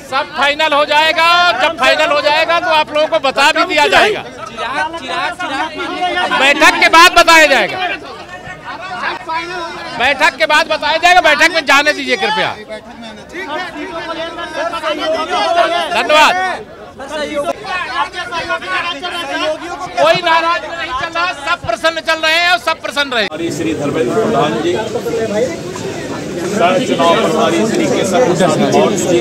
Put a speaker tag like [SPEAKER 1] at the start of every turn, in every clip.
[SPEAKER 1] सब फाइनल हो जाएगा। जब फाइनल हो जाएगा तो आप लोगों को बता भी दिया जाएगा। बैठक के बाद बताया जाएगा। बैठक के बाद बताया जाएगा। बैठक में जाने दीजिए कृपया। धन्यवाद। कोई नाराज नहीं चल रहा, सब प्रसन्न चल रहे हैं और सब प्रसन्न रहे।
[SPEAKER 2] श्री धर्मेंद्र प्रधान जी, चुनाव प्रभारी श्री केशव प्रसाद मौर्य जी,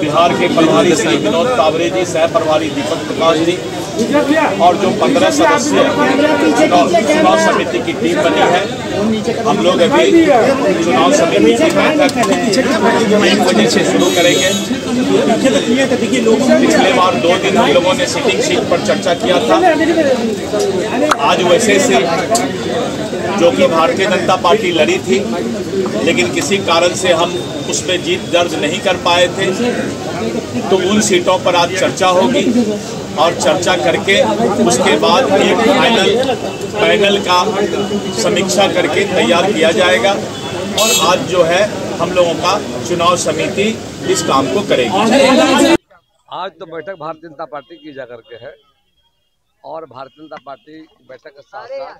[SPEAKER 2] बिहार के प्रभारी श्री विनोद तावरे जी, सह प्रभारी दीपक प्रकाश जी और जो 15 सदस्य चुनाव समिति की टीम बनी है, हम लोग अभी चुनाव समिति की बैठक 1 बजे से शुरू करेंगे। पिछले बार 2 दिन हम लोगों ने सिटिंग सीट पर चर्चा किया था। आज वैसे से जो कि भारतीय जनता पार्टी लड़ी थी, लेकिन किसी कारण से हम उसमें जीत दर्ज नहीं कर पाए थे, तो उन सीटों पर आज चर्चा होगी और चर्चा करके उसके बाद एक फाइनल पैनल का समीक्षा करके तैयार किया जाएगा। और आज जो है हम लोगों का चुनाव समिति इस काम को करेगी।
[SPEAKER 3] आज तो बैठक भारतीय जनता पार्टी की जा करके है और भारतीय जनता पार्टी बैठक के साथ साथ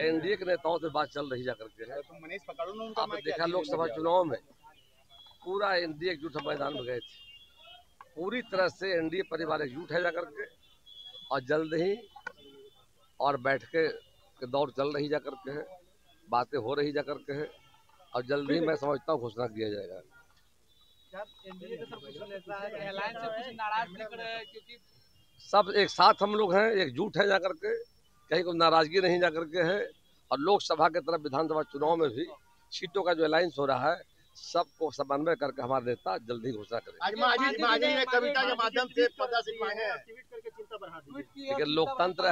[SPEAKER 3] एनडीए के नेताओं से बात चल रही जा करके है। आपने देखा लोकसभा चुनाव में पूरा एनडीए एकजुट मैदान में गए थे। पूरी तरह से एनडीए परिवार एकजुट है जा करके और जल्द ही और बैठकें के दौर चल रही जा करके है, बातें हो रही जा करके है और जल्द ही मैं समझता हूँ घोषणा किया जाएगा। सब एक साथ हम लोग हैं, एकजुट है जा करके, कहीं को नाराजगी नहीं जा करके है। और लोकसभा के तरफ विधानसभा चुनाव में भी सीटों का जो अलायंस हो रहा है, सबको समन्वय करके हमारा नेता जल्दी ही घोषणा करेगा।
[SPEAKER 2] कविता के माध्यम से
[SPEAKER 3] लेकिन लोकतंत्र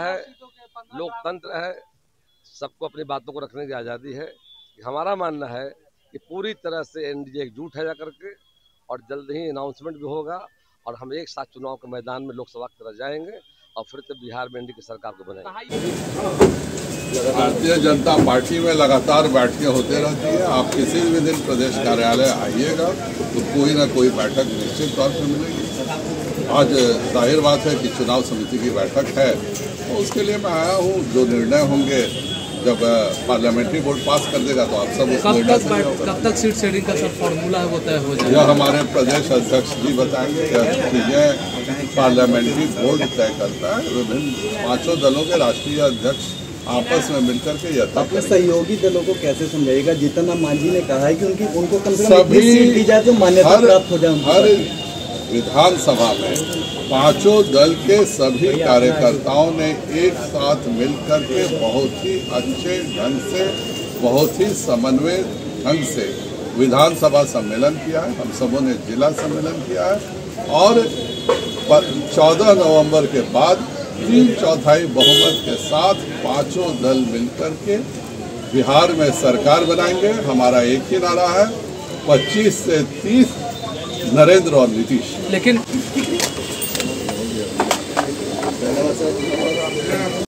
[SPEAKER 3] है, सबको अपनी बातों को रखने की आज़ादी है। हमारा मानना है कि पूरी तरह से एनडीए एकजुट है जा करके और जल्द ही अनाउंसमेंट भी होगा और हम एक साथ चुनाव के मैदान में लोकसभा की तरह जाएंगे और फिर से बिहार में एनडीए की सरकार को बनाएंगे।
[SPEAKER 4] भारतीय जनता पार्टी में लगातार बैठकें होते रहती है। आप किसी भी दिन प्रदेश कार्यालय आइएगा तो कोई ना कोई बैठक निश्चित तौर पर मिलेगी। आज जाहिर बात है कि चुनाव समिति की बैठक है, तो उसके लिए मैं आया हूँ। जो निर्णय होंगे जब पार्लियामेंट्री बोर्ड पास कर देगा तो आप सब
[SPEAKER 5] कब तक सीट शेयरिंग का सब फॉर्मूला है वो तय हो जाएगा?
[SPEAKER 4] यह हमारे प्रदेश अध्यक्ष जी बताएंगे। यह चीजें पार्लियामेंट्री बोर्ड तय करता है। विभिन्न 5 दलों के राष्ट्रीय अध्यक्ष आपस में मिलकर के यह
[SPEAKER 6] अपने सहयोगी दलों को कैसे समझाएगा? जीतन राम मांझी ने कहा है कि उनको कम से कम सीट दी जाए तो मान्यता प्राप्त हो जाए।
[SPEAKER 4] हर विधानसभा में 5 दल के सभी कार्यकर्ताओं ने एक साथ मिलकर के बहुत ही अच्छे ढंग से, बहुत ही समन्वय ढंग से विधानसभा सम्मेलन किया है। हम सबों ने जिला सम्मेलन किया है और 14 नवंबर के बाद 3/4 बहुमत के साथ 5 दल मिलकर के बिहार में सरकार बनाएंगे। हमारा एक ही नारा है, 25 से 30 नरेंद्र और नीतीश।
[SPEAKER 5] लेकिन